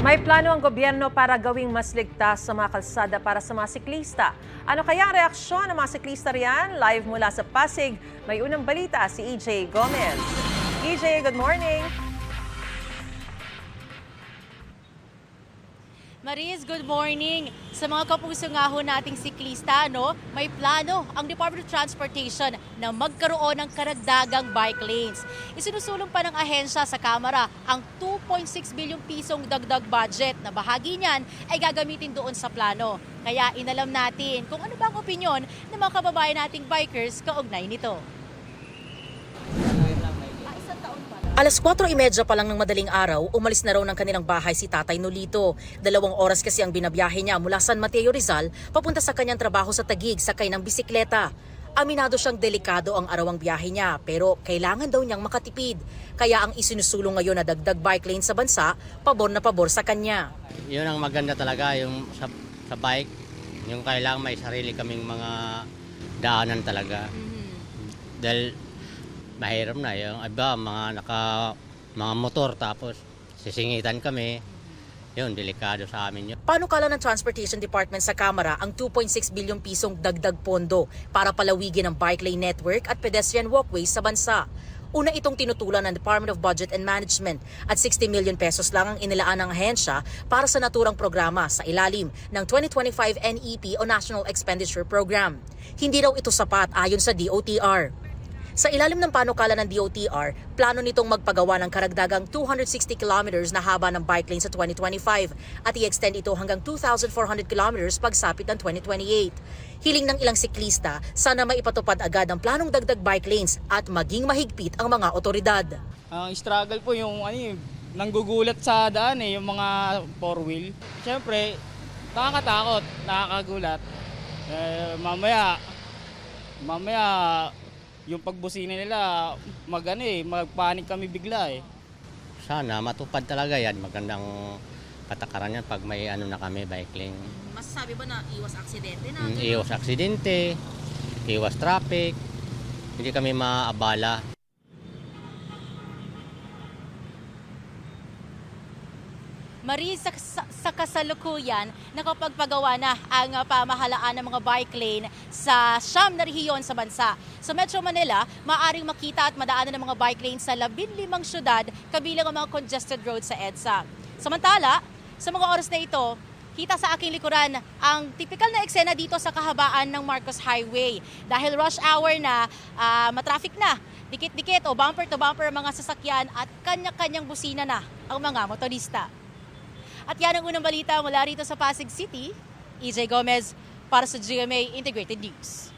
May plano ang gobyerno para gawing mas ligtas sa mga kalsada para sa mga siklista. Ano kaya ang reaksyon ng mga siklista riyan? Live mula sa Pasig, may unang balita si EJ Gomez. EJ, good morning. Maris, good morning. Sa mga kapuso nga ho nating siklista, may plano ang Department of Transportation na magkaroon ng karagdagang bike lanes. Isinusulong pa ng ahensya sa Kamara ang 2.6 bilyong pisong dagdag budget na bahagi niyan ay gagamitin doon sa plano. Kaya inalam natin kung ano ba ang opinyon ng mga kababayan nating bikers kaugnay nito. Alas 4:30 pa lang ng madaling araw, umalis na raw ng kanilang bahay si Tatay Nolito. 2 oras kasi ang binabiyahe niya mula San Mateo, Rizal, papunta sa kanyang trabaho sa Taguig sakay ng bisikleta. Aminado siyang delikado ang arawang biyahe niya, pero kailangan daw niyang makatipid. Kaya ang isinusulong ngayon na dagdag bike lane sa bansa, pabor na pabor sa kanya. Yun ang maganda talaga, yung sa bike, yung kailangan may sarili kaming mga daanan talaga. Dahil mahirap na yung iba, mga motor, tapos sisingitan kami. Yun, delikado sa amin yun. Panukala ng Transportation Department sa Kamara ang 2.6 bilyong pisong dagdag pondo para palawigin ang bike lane network at pedestrian walkways sa bansa. Una itong tinutulan ng Department of Budget and Management at 60 million pesos lang ang inilaan ng ahensya para sa naturang programa sa ilalim ng 2025 NEP o National Expenditure Program. Hindi raw ito sapat ayon sa DOTR. Sa ilalim ng panukala ng DOTR, plano nitong magpagawa ng karagdagang 260 kilometers na haba ng bike lane sa 2025 at i-extend ito hanggang 2,400 kilometers pagsapit ng 2028. Hiling ng ilang siklista, sana maipatupad agad ang planong dagdag bike lanes at maging mahigpit ang mga otoridad. Ang struggle po yung nanggugulat sa daan yung mga four-wheel. Siyempre, nakakatakot, nakakagulat. Mamaya yung pagbusina nila, magpanik kami bigla . Sana matupad talaga yan, magandang patakaran yan pag may na kami, bike lane. Masasabi ba na iwas aksidente na? Iwas aksidente, iwas traffic, hindi kami maabala. Maris, sa kasalukuyan, nakapagpagawa na ang pamahalaan ng mga bike lane sa 9 na rehiyon sa bansa. Sa Metro Manila, maaaring makita at madaanan ng mga bike lane sa 15 syudad, kabilang ang mga congested roads sa EDSA. Samantala, sa mga oras na ito, kita sa aking likuran ang tipikal na eksena dito sa kahabaan ng Marcos Highway. Dahil rush hour na, matraffic na, dikit-dikit o bumper to bumper ang mga sasakyan at kanya-kanyang busina na ang mga motorista. At yan ang unang balita mula rito sa Pasig City. EJ Gomez para sa GMA Integrated News.